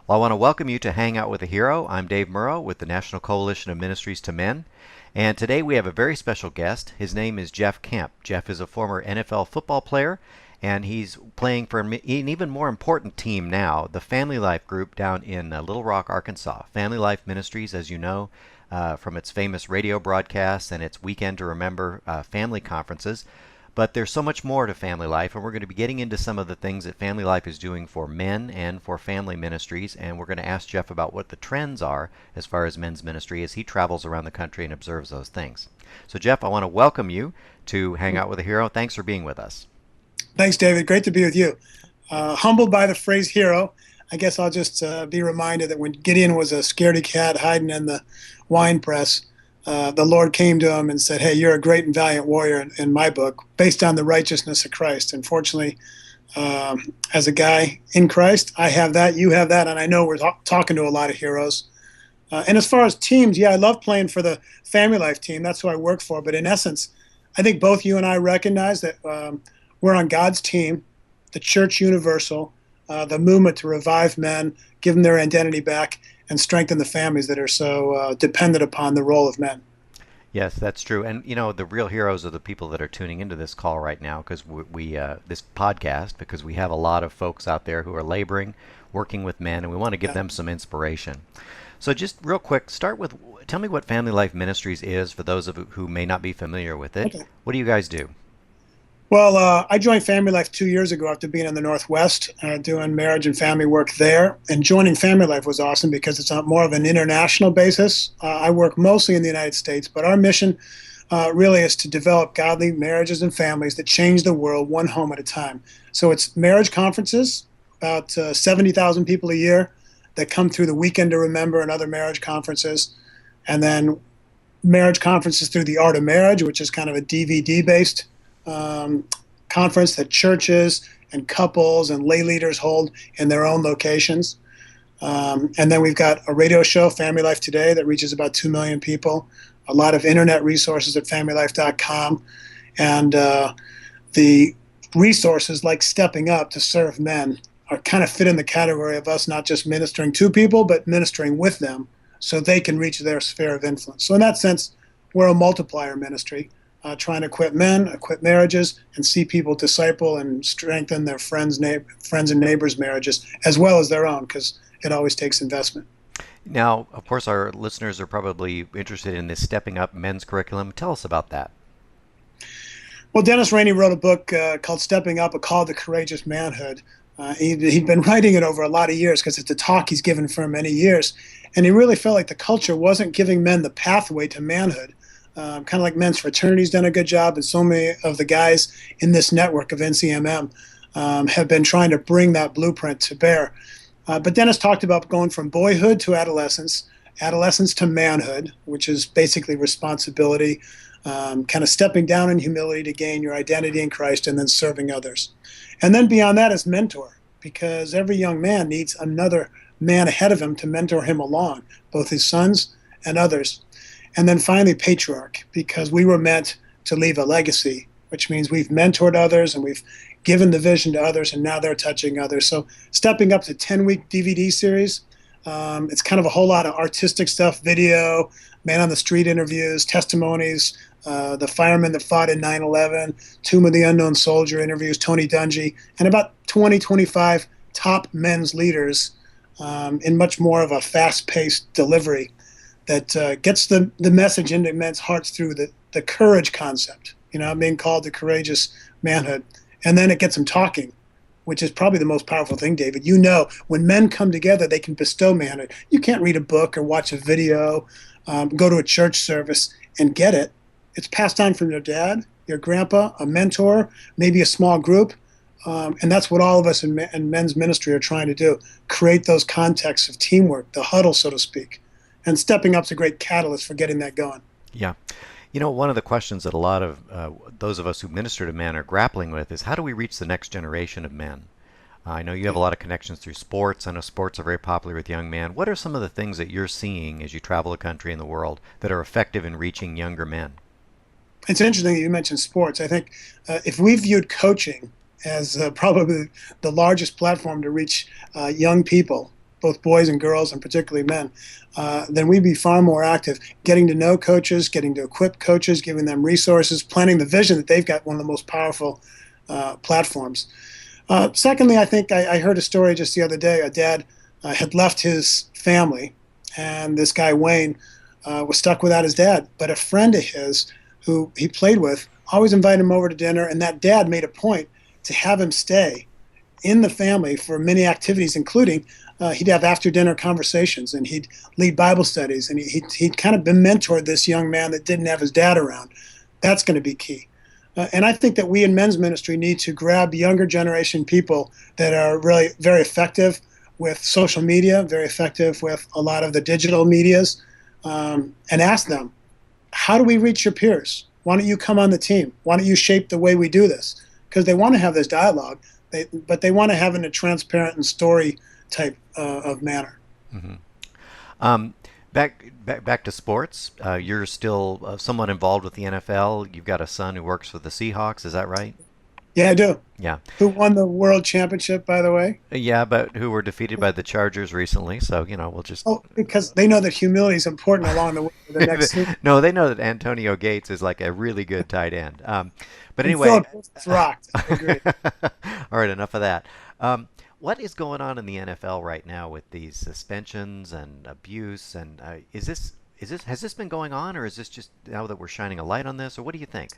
Well, I want to welcome you to Hangout with a Hero. I'm Dave Murrow with the National Coalition of Ministries to Men. And today we have a very special guest. His name is Jeff Kemp. Jeff is a former NFL football player, and he's playing for an even more important team now, the Family Life Group down in Little Rock, Arkansas. Family Life Ministries, as you know, from its famous radio broadcasts and its Weekend to Remember family conferences. But there's so much more to Family Life, and we're going to be getting into some of the things that Family Life is doing for men and for family ministries. And we're going to ask Jeff about what the trends are as far as men's ministry as he travels around the country and observes those things. So, Jeff, I want to welcome you to Hang Out with a Hero. Thanks for being with us. Thanks, David. Great to be with you. Humbled by the phrase hero. I guess I'll just be reminded that when Gideon was a scaredy cat hiding in the wine press, the Lord came to him and said, "Hey, you're a great and valiant warrior in my book, based on the righteousness of Christ." And fortunately, as a guy in Christ, I have that, you have that, and I know we're talking to a lot of heroes. And as far as teams, yeah, I love playing for the Family Life team. That's who I work for. But in essence, I think both you and I recognize that we're on God's team, the church universal, the movement to revive men, give them their identity back, and strengthen the families that are so dependent upon the role of men. Yes, that's true. And you know, the real heroes are the people that are tuning into this call right now because we this podcast, because we have a lot of folks out there who are laboring, working with men, and we want to give them some inspiration. So just real quick, tell me what Family Life Ministries is for those of you who may not be familiar with it. Okay. What do you guys do? Well, I joined Family Life 2 years ago after being in the Northwest, doing marriage and family work there. And joining Family Life was awesome because it's on more of an international basis. I work mostly in the United States, but our mission really is to develop godly marriages and families that change the world one home at a time. So it's marriage conferences, about 70,000 people a year that come through the Weekend to Remember and other marriage conferences. And then marriage conferences through the Art of Marriage, which is kind of a DVD-based conference that churches and couples and lay leaders hold in their own locations. And then we've got a radio show, Family Life Today, that reaches about 2 million people, a lot of internet resources at familylife.com, and the resources like Stepping Up to Serve Men are kind of fit in the category of us not just ministering to people, but ministering with them so they can reach their sphere of influence. So in that sense, we're a multiplier ministry. Trying to equip men, equip marriages, and see people disciple and strengthen their friends and neighbors' marriages, as well as their own, because it always takes investment. Now, of course, our listeners are probably interested in this Stepping Up men's curriculum. Tell us about that. Well, Dennis Rainey wrote a book called Stepping Up, A Call to Courageous Manhood. He'd been writing it over a lot of years because it's a talk he's given for many years. And he really felt like the culture wasn't giving men the pathway to manhood. Kind of like Men's Fraternity's done a good job, and so many of the guys in this network of NCMM have been trying to bring that blueprint to bear. But Dennis talked about going from boyhood to adolescence, adolescence to manhood, which is basically responsibility, kind of stepping down in humility to gain your identity in Christ, and then serving others. And then beyond that is mentor, because every young man needs another man ahead of him to mentor him along, both his sons and others. And then finally, patriarch, because we were meant to leave a legacy, which means we've mentored others and we've given the vision to others, and now they're touching others. So Stepping Up's a 10-week DVD series. It's kind of a whole lot of artistic stuff, video, man on the street interviews, testimonies, the firemen that fought in 9/11, Tomb of the Unknown Soldier interviews, Tony Dungy, and about 20-25 top men's leaders in much more of a fast-paced delivery that gets the message into men's hearts through the courage concept, being called to courageous manhood. And then it gets them talking, which is probably the most powerful thing, David. When men come together, they can bestow manhood. You can't read a book or watch a video, go to a church service and get it. It's passed on from your dad, your grandpa, a mentor, maybe a small group. And that's what all of us in men's ministry are trying to do, create those contexts of teamwork, the huddle, so to speak. And Stepping Up's a great catalyst for getting that going. Yeah. You know, one of the questions that a lot of those of us who minister to men are grappling with is how do we reach the next generation of men? I know you have a lot of connections through sports. I know sports are very popular with young men. What are some of the things that you're seeing as you travel the country and the world that are effective in reaching younger men? It's interesting that you mentioned sports. I think if we viewed coaching as probably the largest platform to reach young people, both boys and girls, and particularly men, then we'd be far more active, getting to know coaches, getting to equip coaches, giving them resources, planting the vision that they've got one of the most powerful platforms. Secondly, I think I heard a story just the other day. A dad had left his family, and this guy, Wayne, was stuck without his dad. But a friend of his who he played with always invited him over to dinner, and that dad made a point to have him stay in the family for many activities, including he'd have after dinner conversations, and he'd lead Bible studies, and he'd kind of been mentored this young man that didn't have his dad around. That's going to be key. And I think that we in men's ministry need to grab younger generation people that are really very effective with social media, very effective with a lot of the digital medias, and ask them, how do we reach your peers? Why don't you come on the team? Why don't you shape the way we do this? Because they want to have this dialogue, but they want to have it in a transparent and story type of manner. Mm-hmm. Back to sports. You're still somewhat involved with the NFL. You've got a son who works for the Seahawks. Is that right? Yeah, I do. Yeah. Who won the world championship, by the way? Yeah, but who were defeated by the Chargers recently. So, we'll just. Oh, because they know that humility is important along the way to the next season. No, they know that Antonio Gates is like a really good tight end. But And anyway. Philip rocked. I agree. All right, enough of that. What is going on in the NFL right now with these suspensions and abuse? And has this been going on, or is this just now that we're shining a light on this, or what do you think?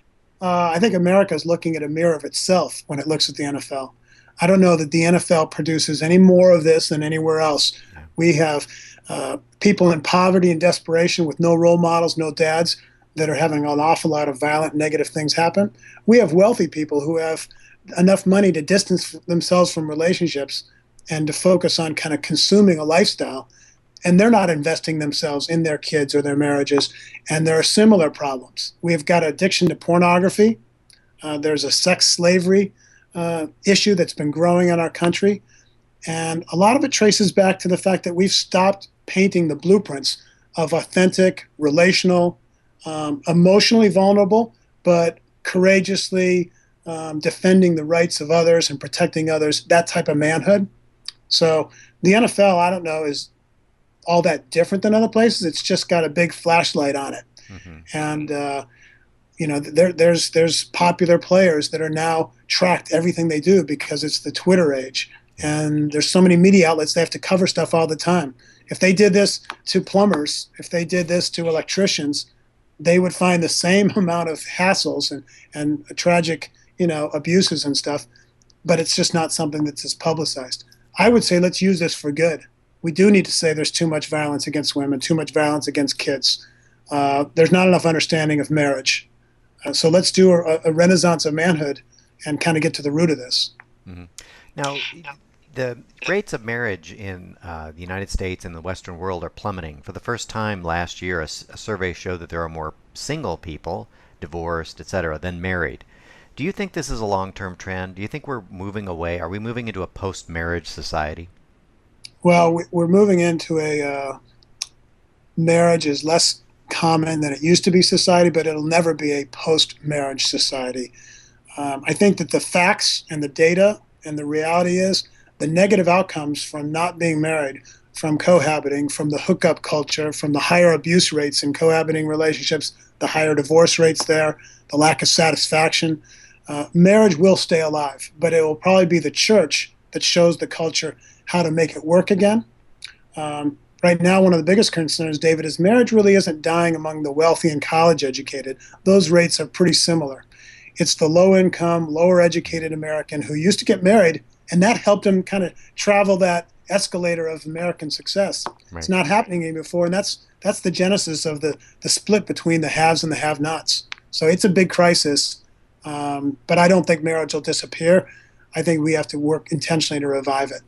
I think America is looking at a mirror of itself when it looks at the NFL. I don't know that the NFL produces any more of this than anywhere else. Yeah. We have people in poverty and desperation with no role models, no dads, that are having an awful lot of violent, negative things happen. We have wealthy people who have enough money to distance themselves from relationships and to focus on kind of consuming a lifestyle, and they're not investing themselves in their kids or their marriages. And there are similar problems. We've got addiction to pornography. There's a sex slavery issue that's been growing in our country. And a lot of it traces back to the fact that we've stopped painting the blueprints of authentic, relational, emotionally vulnerable, but courageously defending the rights of others and protecting others, that type of manhood. So the NFL, I don't know, is all that different than other places. It's just got a big flashlight on it. Mm-hmm. And, there's popular players that are now tracked everything they do because it's the Twitter age. And there's so many media outlets, they have to cover stuff all the time. If they did this to plumbers, if they did this to electricians, they would find the same amount of hassles and tragic, abuses and stuff, but it's just not something that's as publicized. I would say let's use this for good. We do need to say there's too much violence against women, too much violence against kids. There's not enough understanding of marriage. So let's do a renaissance of manhood and kind of get to the root of this. Mm-hmm. Now, the rates of marriage in the United States and the Western world are plummeting. For the first time last year, a survey showed that there are more single people, divorced, etc., than married. Do you think this is a long-term trend? Do you think we're moving away? Are we moving into a post-marriage society? Well, we're moving into a marriage is less common than it used to be society, but it'll never be a post-marriage society. I think that the facts and the data and the reality is the negative outcomes from not being married, from cohabiting, from the hookup culture, from the higher abuse rates in cohabiting relationships, the higher divorce rates there, the lack of satisfaction. Marriage will stay alive, but it will probably be the church that shows the culture how to make it work again. Right now, one of the biggest concerns, David, is marriage really isn't dying among the wealthy and college educated. Those rates are pretty similar. It's the low income, lower educated American who used to get married, and that helped him kind of travel that escalator of American success. Right. It's not happening anymore, and that's the genesis of the split between the haves and the have-nots. So it's a big crisis, but I don't think marriage will disappear. I think we have to work intentionally to revive it.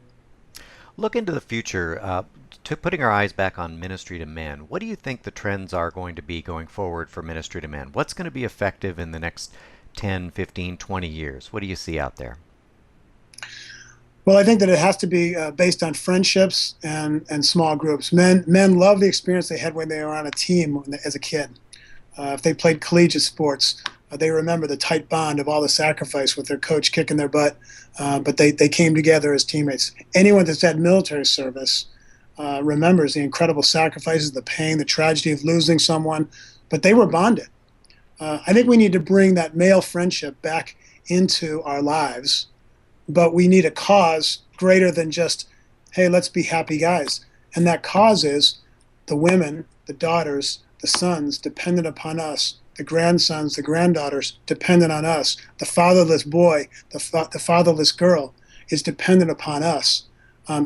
Look into the future, putting our eyes back on ministry to men. What do you think the trends are going to be going forward for ministry to men? What's going to be effective in the next 10, 15, 20 years? What do you see out there? Well, I think that it has to be based on friendships and small groups. Men love the experience they had when they were on a team as a kid. If they played collegiate sports, they remember the tight bond of all the sacrifice with their coach kicking their butt, but they came together as teammates. Anyone that's had military service, remembers the incredible sacrifices, the pain, the tragedy of losing someone, but they were bonded. I think we need to bring that male friendship back into our lives, but we need a cause greater than just, hey, let's be happy guys. And that cause is the women, the daughters, the sons dependent upon us, the grandsons, the granddaughters dependent on us, the fatherless boy, the fatherless girl is dependent upon us.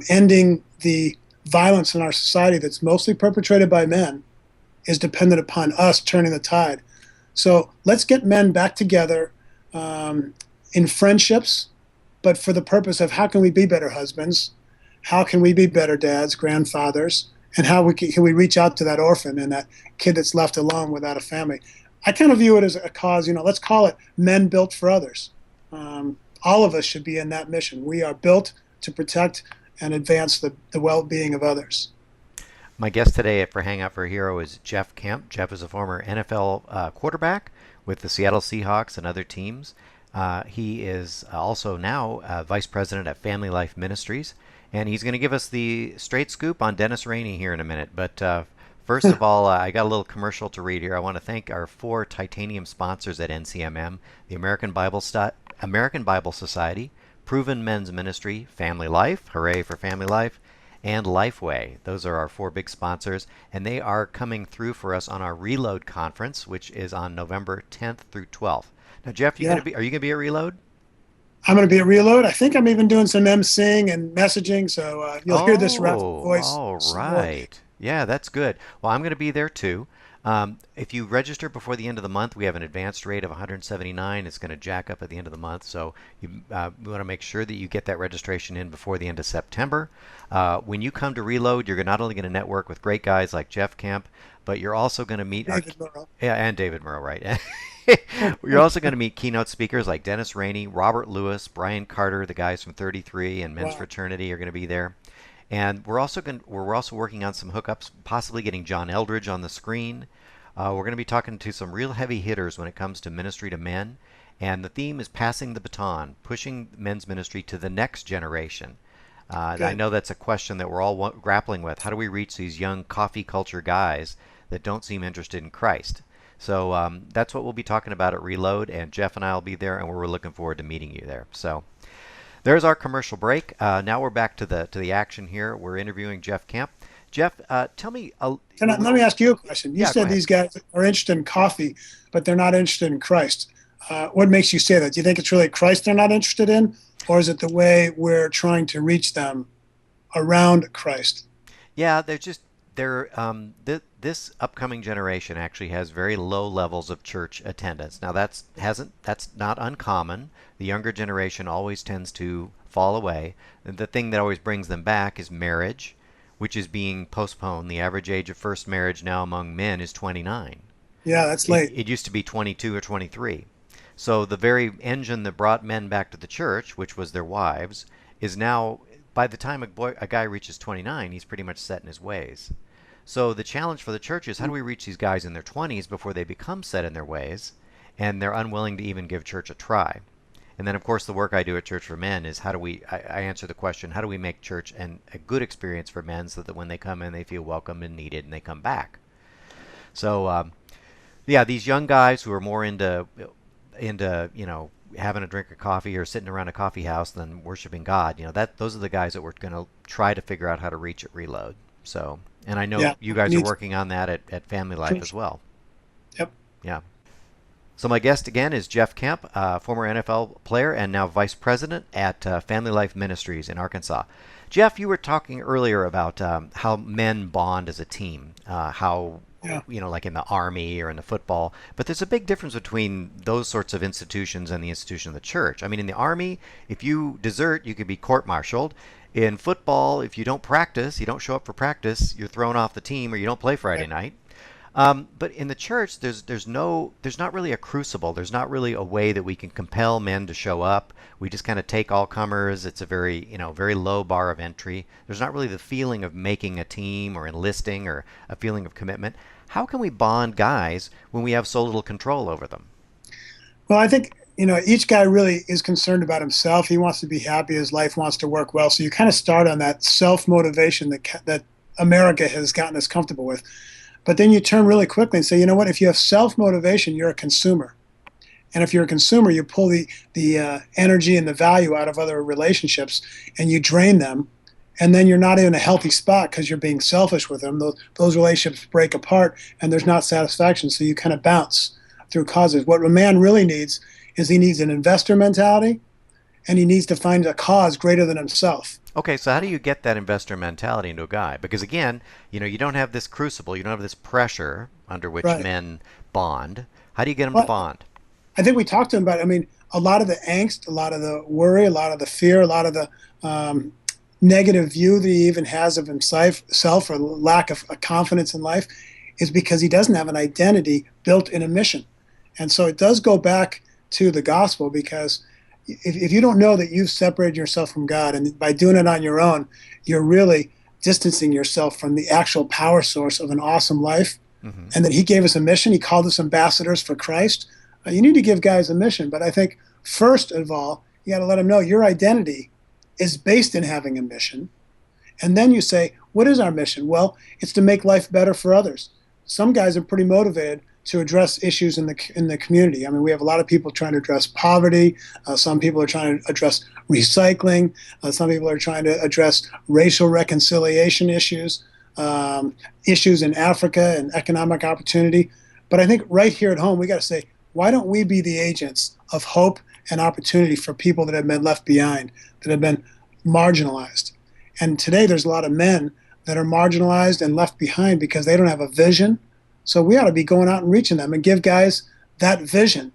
Ending the violence in our society that's mostly perpetrated by men is dependent upon us turning the tide. So let's get men back together in friendships, but for the purpose of how can we be better husbands? How can we be better dads, grandfathers? And how can we reach out to that orphan and that kid that's left alone without a family? I kind of view it as a cause, let's call it men built for others. All of us should be in that mission. We are built to protect and advance the well-being of others. My guest today for Hangout for a Hero is Jeff Kemp. Jeff is a former NFL quarterback with the Seattle Seahawks and other teams. He is also now Vice President at Family Life Ministries, and he's going to give us the straight scoop on Dennis Rainey here in a minute. But first of all, I got a little commercial to read here. I want to thank our 4 titanium sponsors at NCMM, the American Bible Society, Proven Men's Ministry, Family Life, hooray for Family Life, and Lifeway. Those are our 4 big sponsors, and they are coming through for us on our Reload conference, which is on November 10th through 12th. Now, Jeff, Yeah, are you going to be at Reload? I'm going to be at Reload. I think I'm even doing some emceeing and messaging, so you'll hear this raspy Oh, voice all some more. right. Yeah, that's good. Well, I'm going to be there too. If you register before the end of the month, we have an advanced rate of 179. It's going to jack up at the end of the month, so we want to make sure that you get that registration in before the end of September. When you come to Reload, you're not only going to network with great guys like Jeff Kemp, but you're also going to meet our David Murrow. yeah, and David Murrow, right? You're also going to meet keynote speakers like Dennis Rainey, Robert Lewis, Brian Carter, the guys from 33 and Men's Wow. Fraternity are going to be there. And we're also working on some hookups, possibly getting John Eldridge on the screen. We're going to be talking to some real heavy hitters when it comes to ministry to men. And the theme is passing the baton, pushing men's ministry to the next generation. I Good. know that's a question that we're all grappling with. How do we reach these young coffee culture guys that don't seem interested in Christ? So that's what we'll be talking about at Reload, and Jeff and I will be there, and we're looking forward to meeting you there. So there's our commercial break. Now we're back to the action here. We're interviewing Jeff Kemp. Jeff, tell me, Let me ask you a question. You yeah, go said ahead. these guys are interested in coffee, but they're not interested in Christ. What makes you say that? Do you think it's really Christ they're not interested in, or is it the way we're trying to reach them around Christ? Yeah, this upcoming generation actually has very low levels of church attendance. Now that's not uncommon. The younger generation always tends to fall away. The thing that always brings them back is marriage, which is being postponed. The average age of first marriage now among men is 29. Yeah, that's It, late. it used to be 22 or 23. So the very engine that brought men back to the church, which was their wives, is now, by the time a guy reaches 29, he's pretty much set in his ways. So the challenge for the church is how do we reach these guys in their 20s before they become set in their ways and they're unwilling to even give church a try? And then, of course, the work I do at Church for Men is how do I answer the question, how do we make church a good experience for men so that when they come in, they feel welcome and needed and they come back? So, yeah, these young guys who are more into having a drink of coffee or sitting around a coffee house than worshiping God, those are the guys that we're going to try to figure out how to reach at Reload. So, and I know Yeah, you guys are needs. working on that at Family Life as well. Yep. Yeah. So my guest again is Jeff Kemp, former NFL player and now vice president at Family Life Ministries in Arkansas. Jeff, you were talking earlier about how men bond as a team, how Yeah. like in the army or in the football. But there's a big difference between those sorts of institutions and the institution of the church. I mean, in the army, if you desert, you could be court-martialed. In football, if you don't practice, you don't show up for practice, you're thrown off the team or you don't play Friday Right. night. But in the church, there's not really a crucible. There's not really a way that we can compel men to show up. We just kind of take all comers. It's a very low bar of entry. There's not really the feeling of making a team or enlisting or a feeling of commitment. How can we bond guys when we have so little control over them? Well, I think each guy really is concerned about himself. He wants to be happy. His life wants to work well. So you kind of start on that self motivation that America has gotten us comfortable with. But then you turn really quickly and say, you know what? If you have self-motivation, you're a consumer. And if you're a consumer, you pull the energy and the value out of other relationships, and you drain them. And then you're not in a healthy spot because you're being selfish with them. Those relationships break apart, and there's not satisfaction. So you kind of bounce through causes. What a man really needs is he needs an investor mentality, and he needs to find a cause greater than himself. Okay, so how do you get that investor mentality into a guy? Because again, you don't have this crucible, you don't have this pressure under which Right. men bond. How do you get them to Well, bond? I think we talked to him about it. I mean, a lot of the angst, a lot of the worry, a lot of the fear, a lot of the negative view that he even has of himself or lack of confidence in life is because he doesn't have an identity built in a mission. And so it does go back to the gospel because if you don't know that you've separated yourself from God and by doing it on your own, you're really distancing yourself from the actual power source of an awesome life. Hmm. And that he gave us a mission. He called us ambassadors for Christ. You need to give guys a mission. But I think first of all, you got to let them know your identity is based in having a mission. And then you say, what is our mission? Well, it's to make life better for others. Some guys are pretty motivated to address issues in the community. I mean, we have a lot of people trying to address poverty. Some people are trying to address recycling. Some people are trying to address racial reconciliation issues, issues in Africa and economic opportunity. But I think right here at home, we got to say, why don't we be the agents of hope and opportunity for people that have been left behind, that have been marginalized? And today there's a lot of men that are marginalized and left behind because they don't have a vision. So we ought to be going out and reaching them and give guys that vision.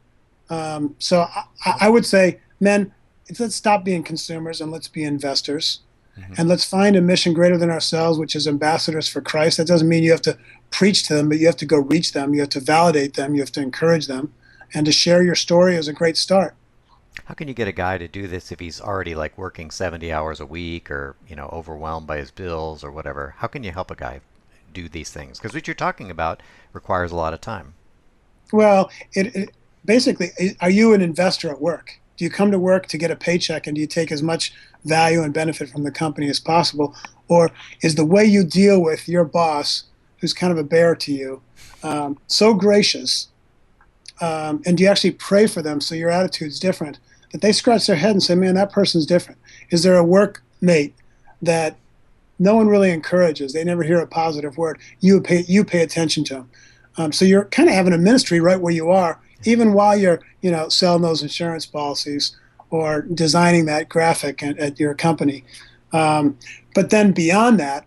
So I would say, men, let's stop being consumers and let's be investors. Hmm. And let's find a mission greater than ourselves, which is ambassadors for Christ. That doesn't mean you have to preach to them, but you have to go reach them. You have to validate them. You have to encourage them. And to share your story is a great start. How can you get a guy to do this if he's already like working 70 hours a week or, overwhelmed by his bills or whatever? How can you help a guy do these things? Because what you're talking about requires a lot of time. Well, basically, are you an investor at work? Do you come to work to get a paycheck and do you take as much value and benefit from the company as possible? Or is the way you deal with your boss, who's kind of a bear to you, so gracious? And do you actually pray for them so your attitude's different? That they scratch their head and say, man, that person's different. Is there a workmate that no one really encourages? They never hear a positive word. You pay attention to them. So you're kind of having a ministry right where you are, even while you're, selling those insurance policies or designing that graphic at your company. But then beyond that,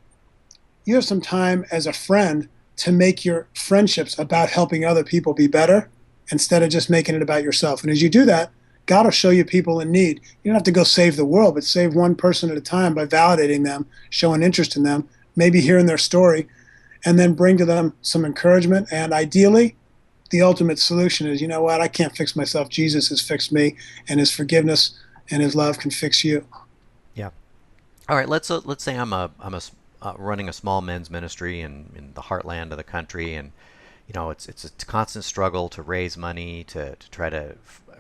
you have some time as a friend to make your friendships about helping other people be better instead of just making it about yourself. And as you do that, God will show you people in need. You don't have to go save the world, but save one person at a time by validating them, showing interest in them, maybe hearing their story, and then bring to them some encouragement. And ideally, the ultimate solution is, you know what, I can't fix myself. Jesus has fixed me, and his forgiveness and his love can fix you. Yeah. All right. Let's say running a small men's ministry in the heartland of the country, and it's a constant struggle to raise money to try to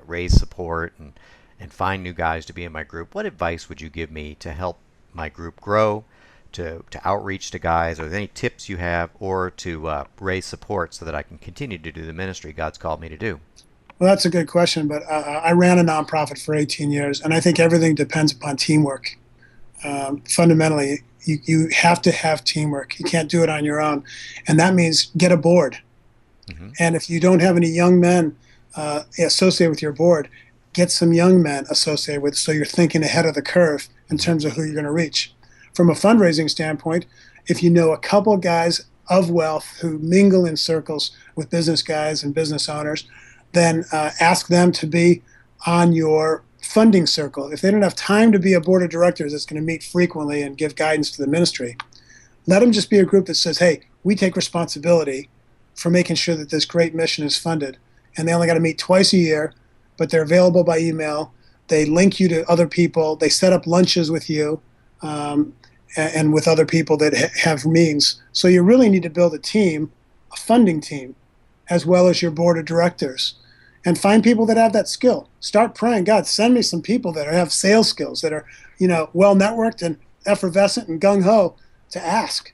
raise support and find new guys to be in my group. What advice would you give me to help my group grow, to outreach to guys? Are there any tips you have, or to raise support so that I can continue to do the ministry God's called me to do? Well, that's a good question, but I ran a nonprofit for 18 years, and I think everything depends upon teamwork. Fundamentally, you have to have teamwork. You can't do it on your own, and that means get a board. Hmm. And if you don't have any young men associated with your board, get some young men associated with, so you're thinking ahead of the curve in terms of who you're going to reach. From a fundraising standpoint, if you know a couple guys of wealth who mingle in circles with business guys and business owners, then ask them to be on your funding circle. If they don't have time to be a board of directors that's going to meet frequently and give guidance to the ministry, let them just be a group that says, hey, we take responsibility for making sure that this great mission is funded. And they only got to meet twice a year, but they're available by email. They link you to other people. They set up lunches with you and with other people that have means. So you really need to build a team, a funding team, as well as your board of directors. And find people that have that skill. Start praying, God, send me some people that have sales skills, that are, well networked and effervescent and gung ho to ask.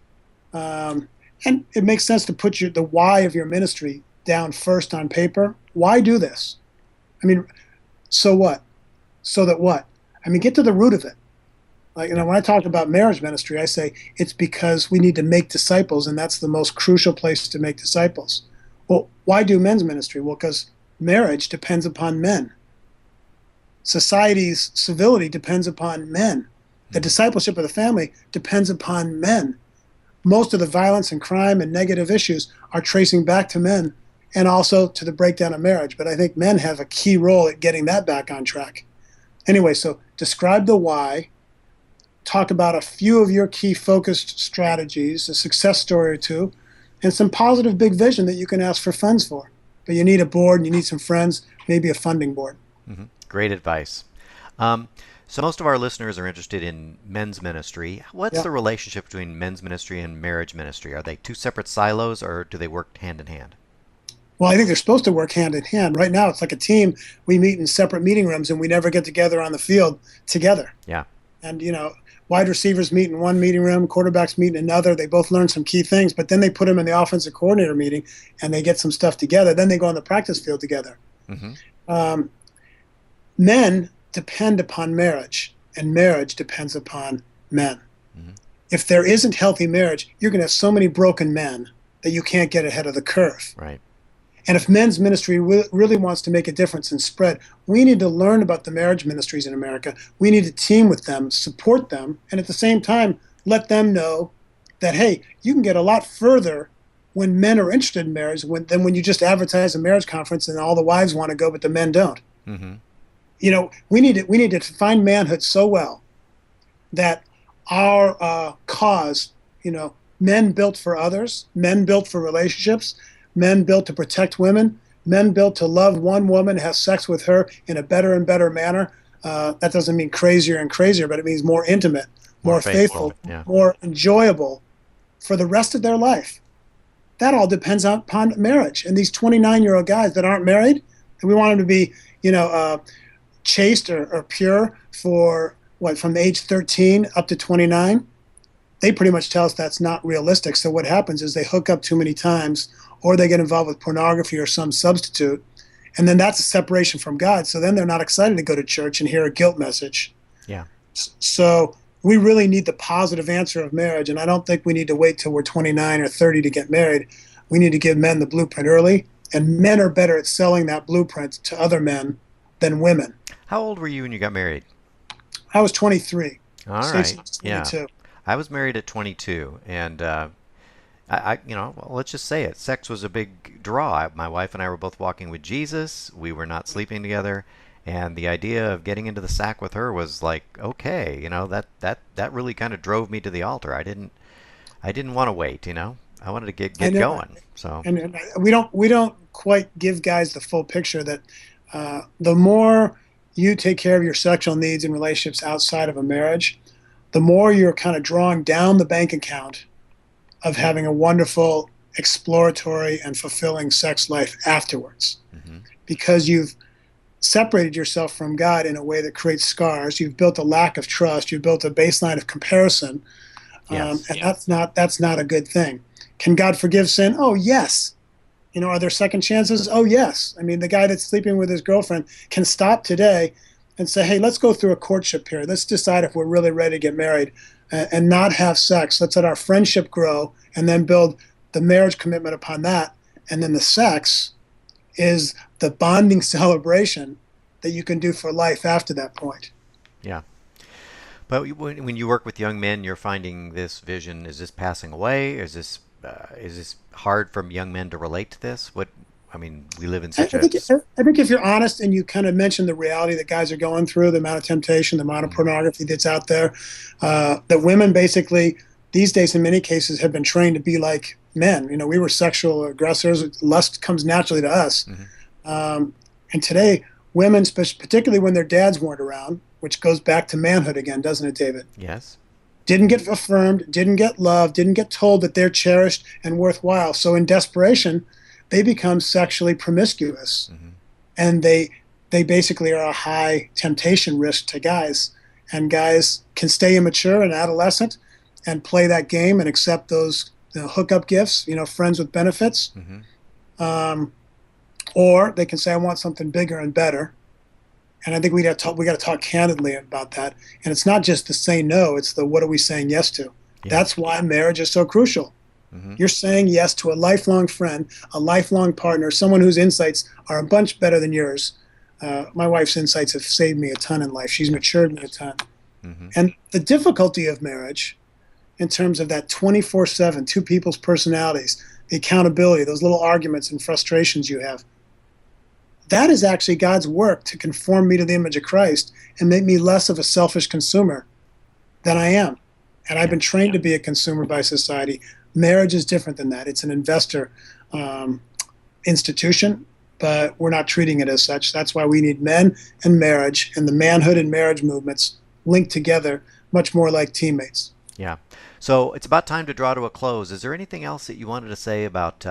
Um, and it makes sense to put the why of your ministry down first on paper. Why do this? I mean, so what? So that what? I mean, get to the root of it. Like, Yeah. when I talk about marriage ministry, I say it's because we need to make disciples, and that's the most crucial place to make disciples. Well, why do men's ministry? Well, because marriage depends upon men. Society's civility depends upon men. The discipleship of the family depends upon men. Most of the violence and crime and negative issues are tracing back to men and also to the breakdown of marriage. But I think men have a key role at getting that back on track. Anyway, so describe the why, talk about a few of your key focused strategies, a success story or two, and some positive big vision that you can ask for funds for. But you need a board and you need some friends, maybe a funding board. Great advice. So most of our listeners are interested in men's ministry. What's Yeah. the relationship between men's ministry and marriage ministry? Are they two separate silos, or do they work hand in hand? Well, I think they're supposed to work hand in hand. Right now, it's like a team. We meet in separate meeting rooms and we never get together on the field together. Yeah. And, wide receivers meet in one meeting room, quarterbacks meet in another. They both learn some key things, but then they put them in the offensive coordinator meeting and they get some stuff together. Then they go on the practice field together. Hmm. Men depend upon marriage, and marriage depends upon men. Hmm. If there isn't healthy marriage, you're going to have so many broken men that you can't get ahead of the curve. Right. And if men's ministry really wants to make a difference and spread, we need to learn about the marriage ministries in America. We need to team with them, support them, and at the same time, let them know that, hey, you can get a lot further when men are interested in marriage than when you just advertise a marriage conference and all the wives want to go, but the men don't. Hmm. We need to define manhood so well that our cause, men built for others, men built for relationships, men built to protect women, men built to love one woman, have sex with her in a better and better manner. That doesn't mean crazier and crazier, but it means more intimate, more faithful, Yeah. more enjoyable for the rest of their life. That all depends upon marriage. And these 29-year-old guys that aren't married, and we want them to be, chaste or pure for from age 13 up to 29, they pretty much tell us that's not realistic. So what happens is they hook up too many times, or they get involved with pornography or some substitute, and then that's a separation from God. So then they're not excited to go to church and hear a guilt message. Yeah. So we really need the positive answer of marriage, and I don't think we need to wait till we're 29 or 30 to get married. We need to give men the blueprint early, and men are better at selling that blueprint to other men than women. How old were you when you got married? I was 23. All Stacey right. was Yeah. 22. I was married at 22, and well, let's just say it. Sex was a big draw. My wife and I were both walking with Jesus. We were not sleeping together, and the idea of getting into the sack with her was like, okay, that really kind of drove me to the altar. I didn't want to wait. I wanted to get I know. going. So And we don't quite give guys the full picture that the more you take care of your sexual needs and relationships outside of a marriage, the more you're kind of drawing down the bank account of having a wonderful, exploratory, and fulfilling sex life afterwards. hmm Because you've separated yourself from God in a way that creates scars. You've built a lack of trust. You've built a baseline of comparison, yes, and that's not a good thing. Can God forgive sin? Oh, yes. Are there second chances? Oh, yes. I mean, the guy that's sleeping with his girlfriend can stop today and say, hey, let's go through a courtship period. Let's decide if we're really ready to get married and not have sex. Let's let our friendship grow and then build the marriage commitment upon that. And then the sex is the bonding celebration that you can do for life after that point. yeah. But when you work with young men, you're finding this vision. Is this passing away? Is this hard for young men to relate to this? We live in I such a think I think if you're honest and you kind of mention the reality that guys are going through, the amount of temptation, the amount of Mhm. pornography that's out there, that women basically these days in many cases have been trained to be like men. We were sexual aggressors. Lust comes naturally to us. Mhm. And today, women, particularly when their dads weren't around, which goes back to manhood again, doesn't it, David? Yes. Didn't get affirmed, didn't get loved, didn't get told that they're cherished and worthwhile. So in desperation, they become sexually promiscuous, Hmm. and they basically are a high temptation risk to guys. And guys can stay immature and adolescent and play that game and accept those hookup gifts, friends with benefits, Mm-hmm. um, or they can say, I want something bigger and better. And I think we got to talk candidly about that. And it's not just the say no; it's the what are we saying yes to. Yeah. That's why marriage is so crucial. Mm-hmm. You're saying yes to a lifelong friend, a lifelong partner, someone whose insights are a bunch better than yours. My wife's insights have saved me a ton in life. She's Yeah. matured me a ton. Mm-hmm. And the difficulty of marriage, in terms of that 24/7, two people's personalities, the accountability, those little arguments and frustrations you have, that is actually God's work to conform me to the image of Christ and make me less of a selfish consumer than I am. And I've Yeah. been trained to be a consumer by society. Marriage is different than that. It's an investor um, institution, but we're not treating it as such. That's why we need men and marriage and the manhood and marriage movements linked together much more like teammates. Yeah. So it's about time to draw to a close. Is there anything else that you wanted to say about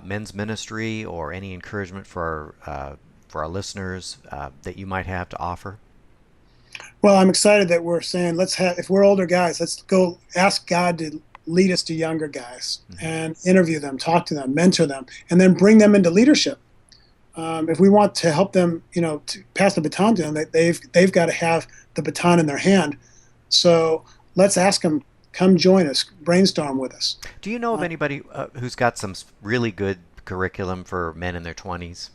men's ministry or any encouragement for our listeners that you might have to offer? Well, I'm excited that we're saying if we're older guys, let's go ask God to lead us to younger guys Mm-hmm. and interview them, talk to them, mentor them, and then bring them into leadership. If we want to help them, to pass the baton to them, they've got to have the baton in their hand. So let's ask them, come join us, brainstorm with us. Do you know of anybody who's got some really good curriculum for men in their 20s?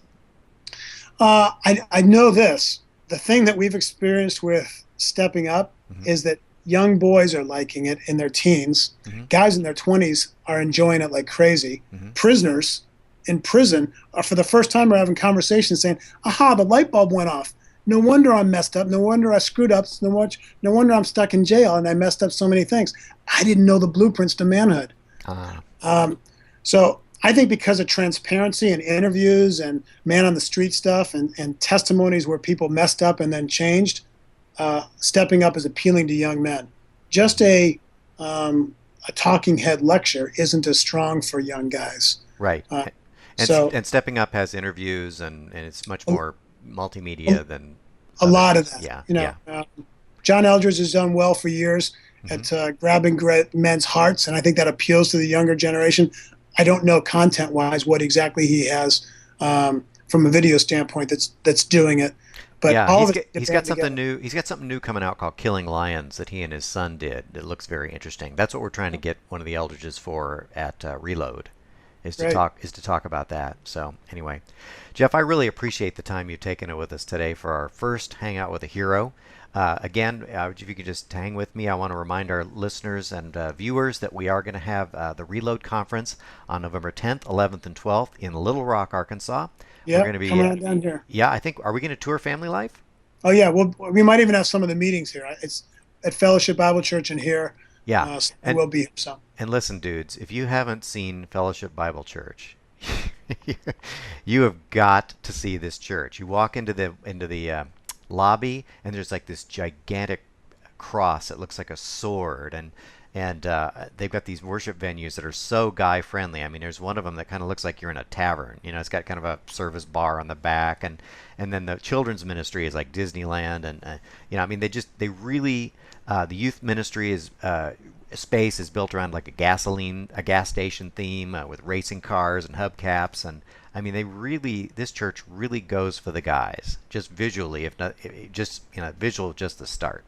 I know this. The thing that we've experienced with stepping up Mm-hmm. is that young boys are liking it in their teens. Mm-hmm. Guys in their 20s are enjoying it like crazy. Mm-hmm. Prisoners in prison are for the first time are having conversations saying, aha, the light bulb went off. No wonder I'm messed up. No wonder I screwed up. No wonder I'm stuck in jail and I messed up so many things. I didn't know the blueprints to manhood. Ah. So I think because of transparency and interviews and man on the street stuff and testimonies where people messed up and then changed, stepping up is appealing to young men. Just a talking head lecture isn't as strong for young guys. Right. So And Stepping Up has interviews and it's much more multimedia than a other lot of things. that. Yeah. John Eldridge has done well for years Mm-hmm. at grabbing men's hearts, and I think that appeals to the younger generation. I don't know content-wise what exactly he has from a video standpoint that's doing it, but Yeah, all of it he's got something new. He's got something new coming out called Killing Lions that he and his son did. It looks very interesting. That's what we're trying to get one of the Eldridges for at Reload, Right. is to talk about that. So anyway, Jeff, I really appreciate the time you've taken with us today for our first Hangout with a Hero. Again, if you could just hang with me, I want to remind our listeners and viewers that we are going to have the Reload Conference on November 10th, 11th, and 12th in Little Rock, Arkansas. We're Yeah, going to be, coming on down here. yeah, I think, are we going to tour Family Life? Oh yeah, we might even have some of the meetings here. It's at Fellowship Bible Church in here. Yeah. So And we'll be here some. and listen, dudes, if you haven't seen Fellowship Bible Church, you have got to see this church. You walk into the lobby, and there's like this gigantic cross that looks like a sword, and they've got these worship venues that are so guy friendly. I mean, there's one of them that kind of looks like you're in a tavern. You know, it's got kind of a service bar on the back, and then the children's ministry is like Disneyland, and I mean, they really the youth ministry is space is built around like a gas station theme with racing cars and hubcaps, and I mean, this church really goes for the guys, just visually, if not just visual, just the start.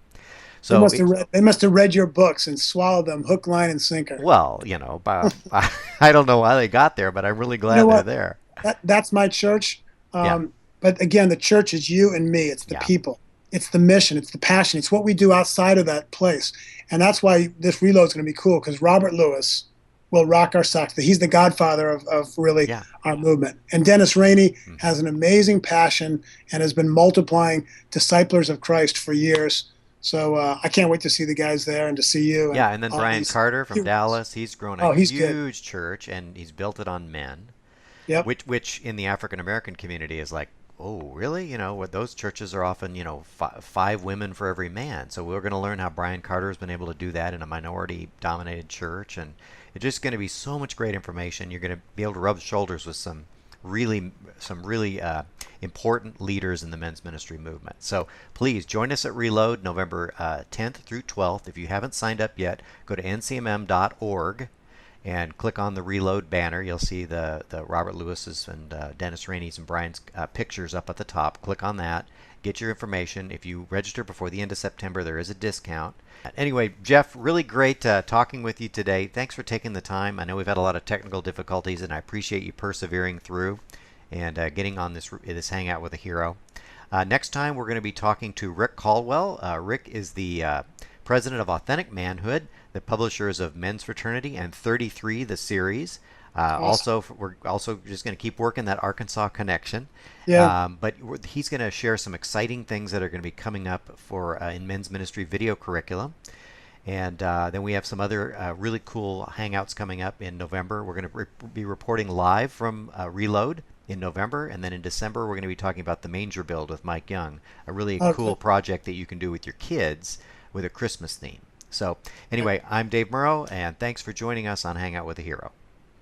So They must have read your books and swallowed them hook, line, and sinker. well, I don't know why they got there, but I'm really You glad know they're what? there. That's my church. Yeah, But again, the church is you and me. It's the yeah, people. It's the mission. It's the passion. It's what we do outside of that place. And that's why this reload is going to be cool, because Robert Lewis will rock our socks. He's the godfather of really yeah. our movement. And Dennis Rainey Mhm. has an amazing passion and has been multiplying disciplers of Christ for years. So I can't wait to see the guys there and to see you. Yeah, and then all Brian these Carter from heroes. Dallas, he's grown a Oh, he's good. huge church and he's built it on men, Yep. which in the African American community is like, oh, really? What those churches are often, five women for every man. So we're going to learn how Brian Carter has been able to do that in a minority-dominated church, and it's just going to be so much great information. You're going to be able to rub shoulders with some really important leaders in the men's ministry movement. So please join us at Reload November 10th through 12th. If you haven't signed up yet, go to ncmm.org and click on the Reload banner. You'll see the Robert Lewis's and Dennis Rainey's and Brian's pictures up at the top. Click on that. Get your information. If you register before the end of September, there is a discount. Anyway, Jeff, really great talking with you today. Thanks for taking the time. I know we've had a lot of technical difficulties, and I appreciate you persevering through and getting on this Hangout with a Hero. Next time, we're going to be talking to Rick Caldwell. Rick is the president of Authentic Manhood, the publishers of Men's Fraternity and 33, the series. Awesome. Also, we're also just going to keep working that Arkansas connection. Yeah. But he's going to share some exciting things that are going to be coming up for in men's ministry video curriculum. And then we have some other really cool hangouts coming up in November. We're going to be reporting live from Reload in November, and then in December we're going to be talking about the Manger Build with Mike Young, a really Okay. cool project that you can do with your kids with a Christmas theme. So anyway, I'm Dave Murrow, and thanks for joining us on Hangout with a Hero.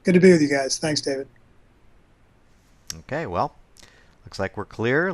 Good to be with you guys. Thanks, David. Okay, well, looks like we're clear.